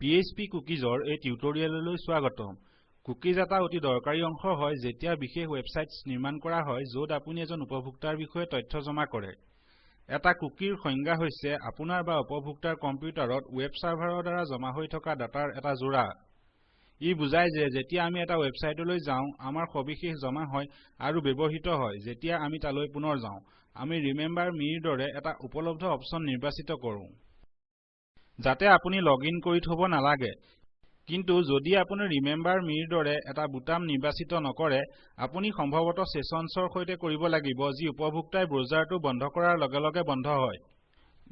PHP কুকিজৰ এই টিউটৰিয়েললৈ স্বাগতম। কুকিজ এটা অতি দৰকাৰী অংশ হয় যেতিয়া বিশেষ ৱেবছাইটছ নিৰ্মাণ কৰা হয় য'ত আপুনি এজন উপভোক্তাৰ বিষয়ে তথ্য জমা কৰে। এটা কুকিৰ সংজ্ঞা হৈছে আপোনাৰ বা উপভোক্তাৰ কম্পিউটাৰত ৱেব চাৰ্ভাৰৰ দ্বাৰা জমা হৈ থকা ডাটাৰ এটা জোৰা। ই বুজায় যে যেতিয়া আমি এটা ৱেবছাইটলৈ যাওঁ আমাৰ সবিশেষ জমা হয় আৰু ব্যৱহৃত হয় যেতিয়া আমি তালৈ পুনৰ যাওঁ আমি ৰিমেম্বাৰ মিৰ দৰে এটা উপলব্ধ অপচন নিৰ্বাচিত কৰোঁ যাতে আপুনি লগইন কৰি থব নালাগে। কিন্তু যদি আপুনি ৰিমেম্বাৰ মিৰ দৰে এটা বুটাম নিৰ্বাচিত নকৰে আপুনি সম্ভৱতঃ সেশনছৰ সৈতে কৰিব লাগিব যি উপভোক্তাই ব্ৰাউজাৰটো বন্ধ কৰাৰ লগে লগে বন্ধ হয়।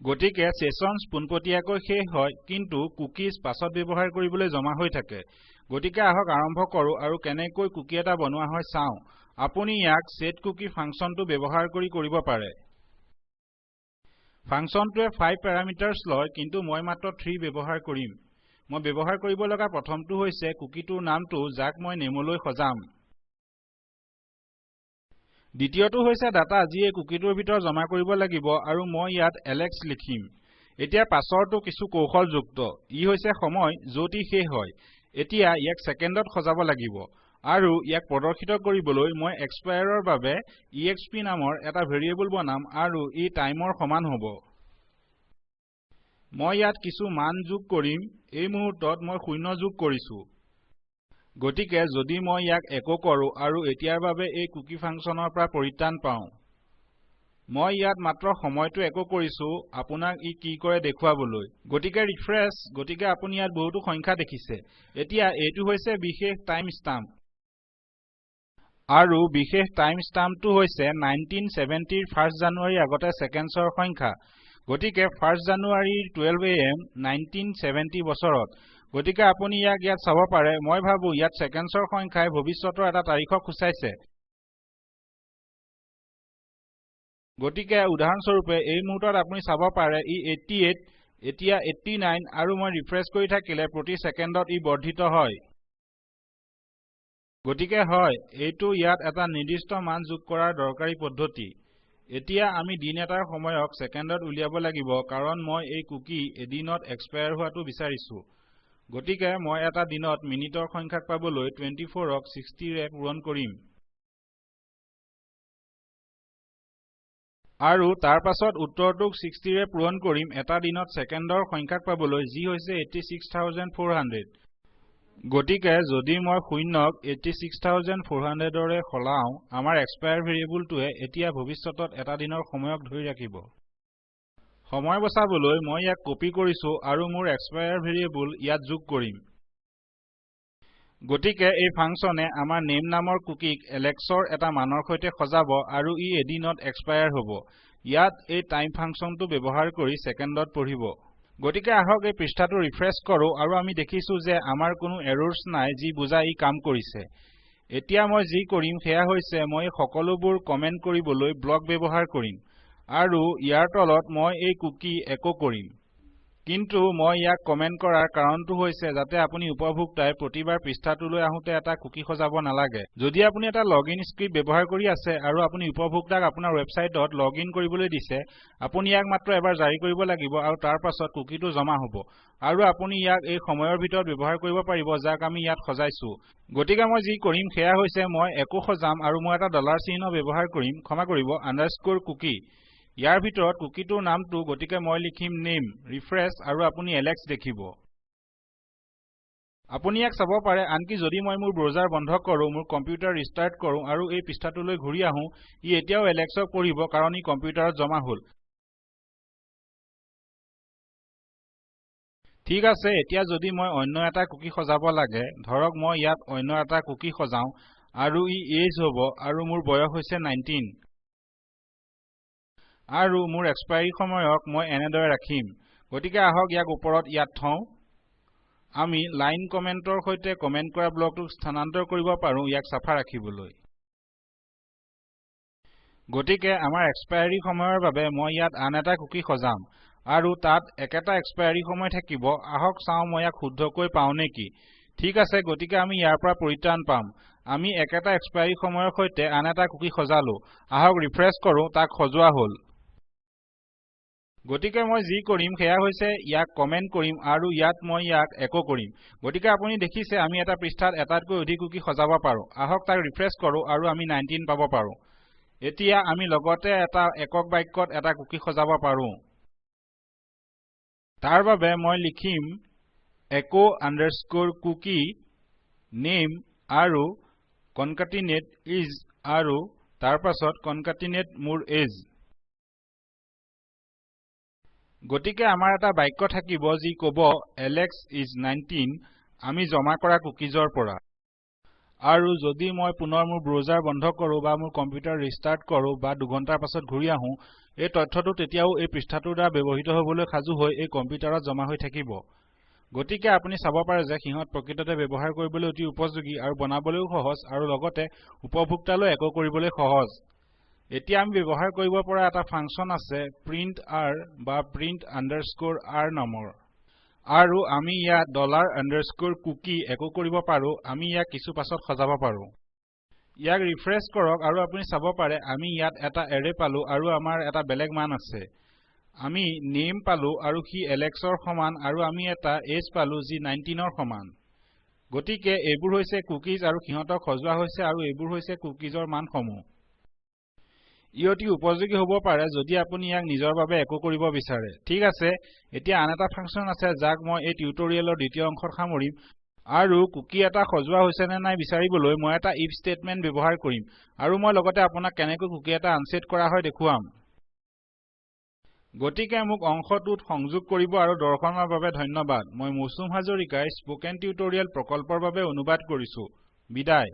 গতিকে সেশনছ পোনপটীয়াকৈ শেষ হয় কিন্তু কুকিজ পাছত ব্যৱহাৰ কৰিবলৈ জমা হৈ থাকে। গতিকে আহক আৰম্ভ কৰোঁ আৰু কেনেকৈ কুকি এটা বনোৱা হয় চাওঁ। আপুনি ইয়াক setCookie ফাংচনটো ব্যৱহাৰ কৰি কৰিব পাৰে। ফাংচনটোৱে 5 পেৰামিটাৰছ লয় কিন্তু মই মাত্ৰ 3 ব্যৱহাৰ কৰিম। মই ব্যৱহাৰ কৰিব লগা প্ৰথমটো হৈছে কুকিটোৰ নামটো যাক মই নেমলৈ সজাম। দ্বিতীয়টো হৈছে ডাটা যি এই কুকিটোৰ ভিতৰত জমা কৰিব লাগিব আৰু মই ইয়াত এলেক্স লিখিম। এতিয়া পাছৰটো কিছু কৌশলযুক্ত। ই হৈছে সময় য'ত ই শেষ হয়। এতিয়া ইয়াক ছেকেণ্ডত সজাব লাগিব আৰু ইয়াক প্ৰদৰ্শিত কৰিবলৈ মই এক্সপায়াৰৰ বাবে exp নামৰ এটা ভেৰিয়েবল বনাম আৰু ই টাইমৰ সমান হ'ব। মই ইয়াত কিছু মান যোগ কৰিম। এই মুহূৰ্তত মই 0 যোগ কৰিছো। গতিকে যদি মই ইয়াক একো কৰোঁ আৰু এতিয়াৰ বাবে এই কুকি ফাংচনৰ পৰা পৰিত্ৰাণ পাওঁ মই ইয়াত মাত্ৰ সময়টো একো কৰিছো আপোনাক ই কি কৰে দেখুৱাবলৈ। গতিকে ৰিফ্ৰেছ। গতিকে আপুনি ইয়াত বহুতো সংখ্যা দেখিছে। এতিয়া এইটো হৈছে বিশেষ টাইম ষ্টাম্প আৰু বিশেষ টাইম ষ্টাম্পটো হৈছে 1970 ৰ 1 জানুৱাৰীৰ আগতে ছেকেণ্ডছৰ সংখ্যা। গতিকে 1 জানুৱাৰীৰ 12 AM 1970 বছৰত। গতিকে আপুনি ইয়াত চাব পাৰে। মই ভাবো ইয়াত ছেকেণ্ডছৰ সংখ্যাই ভৱিষ্যতৰ এটা তাৰিখক সূচাইছে। গতিকে উদাহৰণস্বৰূপে এই মুহূৰ্তত আপুনি চাব পাৰে ই 88 এতিয়া 89 আৰু মই ৰিফ্ৰেছ কৰি থাকিলে প্ৰতি ছেকেণ্ডত ই বৰ্ধিত হয়। গতিকে হয় এইটো ইয়াত এটা নিৰ্দিষ্ট মান যোগ কৰাৰ দৰকাৰী পদ্ধতি। এতিয়া আমি দিন এটাৰ সময়ক ছেকেণ্ডত উলিয়াব লাগিব কাৰণ মই এই কুকি এদিনত এক্সপায়াৰ হোৱাটো বিচাৰিছো। গতিকে মই এটা দিনত মিনিটৰ সংখ্যাক পাবলৈ 24ক 60 ৰে পূৰণ কৰিম আৰু তাৰ পাছত উত্তৰটোক 60 ৰে পূৰণ কৰিম এটা দিনত ছেকেণ্ডৰ সংখ্যাক পাবলৈ যি হৈছে 86400। গতিকে যদি মই 0ক 86400 ৰে সলাও আমাৰ এক্সপায়াৰ ভেৰিয়েবলটোৱে এতিয়া ভৱিষ্যতত এটা দিনৰ সময়ক ধৰি ৰাখিব। সময় বচাবলৈ মই ইয়াক কপি কৰিছো আৰু মোৰ এক্সপায়াৰ ভেৰিয়েবল ইয়াত যোগ কৰিম। গতিকে এই ফাংচনে আমাৰ নেম নামৰ কুকিক এলেক্সৰ এটা মানৰ সৈতে সজাব আৰু ই এদিনত এক্সপায়াৰ হ'ব। ইয়াত এই টাইম ফাংচনটো ব্যৱহাৰ কৰি ছেকেণ্ডত পঢ়িব। গতিকে আহক এই পৃষ্ঠাটো ৰিফ্ৰেছ কৰোঁ আৰু আমি দেখিছো যে আমাৰ কোনো এৰৰ্ছ নাই যি বুজায় ই কাম কৰিছে। এতিয়া মই যি কৰিম সেয়া হৈছে মই এই সকলোবোৰ কমেন্ট কৰিবলৈ ব্লক ব্যৱহাৰ কৰিম আৰু ইয়াৰ তলত মই এই কুকি একো কৰিম। কিন্তু মই ইয়াক কমেন্ট কৰাৰ কাৰণটো হৈছে যাতে আপুনি উপভোক্তাই প্ৰতিবাৰ পৃষ্ঠাটোলৈ আহোঁতে এটা কুকি সজাব নালাগে। যদি আপুনি এটা লগইন স্ক্ৰিপ্ট ব্যৱহাৰ কৰি আছে আৰু আপুনি উপভোক্তাক আপোনাৰ ৱেবছাইটত লগইন কৰিবলৈ দিছে আপুনি ইয়াক মাত্ৰ এবাৰ জাৰি কৰিব লাগিব আৰু তাৰ পাছত কুকিটো জমা হ'ব আৰু আপুনি ইয়াক এই সময়ৰ ভিতৰত ব্যৱহাৰ কৰিব পাৰিব যাক আমি ইয়াত সজাইছো। গতিকে মই যি কৰিম সেয়া হৈছে মই একো সজাম আৰু মই এটা $চিহ্ন ব্যৱহাৰ কৰিম ক্ষমা কৰিব _cookie ইয়াৰ ভিতৰত কুকিটোৰ নামটো। গতিকে মই লিখিম নেম ৰিফ্ৰেছ আৰু আপুনি এলেক্স দেখিব। আপুনি ইয়াক চাব পাৰে আনকি যদি মই মোৰ ব্ৰাউজাৰ বন্ধ কৰোঁ মোৰ কম্পিউটাৰ ৰিষ্টাৰ্ট কৰোঁ আৰু এই পৃষ্ঠাটোলৈ ঘূৰি আহোঁ ই এতিয়াও এলেক্সক পঢ়িব কাৰণ ই কম্পিউটাৰত জমা হ'ল। ঠিক আছে এতিয়া যদি মই অন্য এটা কুকি সজাব লাগে ধৰক মই ইয়াত অন্য এটা কুকি সজাওঁ আৰু ই এজ হ'ব আৰু মোৰ বয়স হৈছে 19 আৰু মোৰ এক্সপায়াৰী সময়ক মই এনেদৰে ৰাখিম। গতিকে আহক ইয়াক ওপৰত ইয়াত থওঁ। আমি লাইন কমেন্টৰ সৈতে কমেন্ট কৰা ব্লকটোক স্থানান্তৰ কৰিব পাৰোঁ ইয়াক চাফা ৰাখিবলৈ। গতিকে আমাৰ এক্সপায়াৰী সময়ৰ বাবে মই ইয়াত আন এটা কুকি সজাম আৰু তাত একেটা এক্সপায়াৰী সময় থাকিব। আহক চাওঁ মই ইয়াক শুদ্ধকৈ পাওঁ নেকি। ঠিক আছে গতিকে আমি ইয়াৰ পৰা পৰিত্ৰাণ পাম। আমি একেটা এক্সপায়াৰী সময়ৰ সৈতে আন এটা কুকি সজালো। আহক ৰিফ্ৰেছ কৰোঁ তাক সজোৱা হ'ল। গতিকে মই যি কৰিম সেয়া হৈছে ইয়াক কমেন্ট কৰিম আৰু ইয়াত মই ইয়াক একো কৰিম গতিকে আপুনি দেখিছে আমি এটা পৃষ্ঠাত এটাতকৈ অধিক কুকি সজাব পাৰো আহক তাক ৰিফ্ৰেছ কৰো আৰু আমি 19 পাব পাৰো এতিয়া আমি লগতে এটা একক বাক্যত এটা কুকি সজাব পাৰো তাৰ বাবে মই লিখিম echo underscore cookie name আৰু concatenate is আৰু তাৰ পাছত concatenate মোৰ age গতিকে আমাৰ এটা বাক্য থাকিব যি ক'ব Alex is 19 আমি জমা কৰা কুকিজৰ পৰা আৰু যদি মই পুনৰ মোৰ ব্ৰাউজাৰ বন্ধ কৰো বা মোৰ কম্পিউটাৰ ৰিস্টাৰ্ট কৰো বা 2 ঘণ্টাৰ পাছত ঘূৰি আহো এই তথ্যটো তেতিয়াও এই পৃষ্ঠাটোৰ দ্বাৰা ব্যৱহৃত হ'বলৈ সাজু হৈ এই কম্পিউটাৰত জমা হৈ থাকিব গতিকে আপুনি চাব পাৰে যে সিহঁত প্ৰকৃততে ব্যৱহাৰ কৰিবলৈ অতি উপযোগী আৰু বনাবলৈও সহজ আৰু লগতে উপভোক্তালৈ একো কৰিবলৈ সহজ এতিয়া আমি ব্যৱহাৰ কৰিব পৰা এটা ফাংচন আছে print r বা print underscore r নামৰ আৰু আমি ইয়াত $_cookie একো কৰিব পাৰো আমি ইয়াক কিছু পাছত সজাব পাৰো ইয়াক ৰিফ্ৰেছ কৰক আৰু আপুনি চাব পাৰে আমি ইয়াত এটা এৰে পালো আৰু আমাৰ এটা বেলেগ মান আছে আমি নেম পালো আৰু সি এলেক্সৰ সমান আৰু আমি এটা এজ পালো যি 19ৰ সমান গতিকে এইবোৰ হৈছে কুকিজ আৰু সিহঁতক সজোৱা হৈছে আৰু এইবোৰ হৈছে কুকিজৰ মানসমূহ ই অতি উপযোগী হ'ব পাৰে যদি আপুনি ইয়াক নিজৰ বাবে একো কৰিব বিচাৰে ঠিক আছে এতিয়া আন এটা ফাংচন আছে যাক মই এই টিউটৰিয়েলৰ দ্বিতীয় অংশত সামৰিম আৰু কুকি এটা সজোৱা হৈছে নে নাই বিচাৰিবলৈ মই এটা if statement ব্যৱহাৰ কৰিম আৰু মই লগতে আপোনাক কেনেকৈ কুকি এটা আনসেট কৰা হয় দেখুৱাম গতিকে মোক অংশটোত সংযোগ কৰিব আৰু দৰ্শনৰ বাবে ধন্যবাদ মই মৌচুম হাজৰিকাই স্পোকেন টিউটৰিয়েল প্ৰকল্পৰ বাবে অনুবাদ কৰিছো বিদায়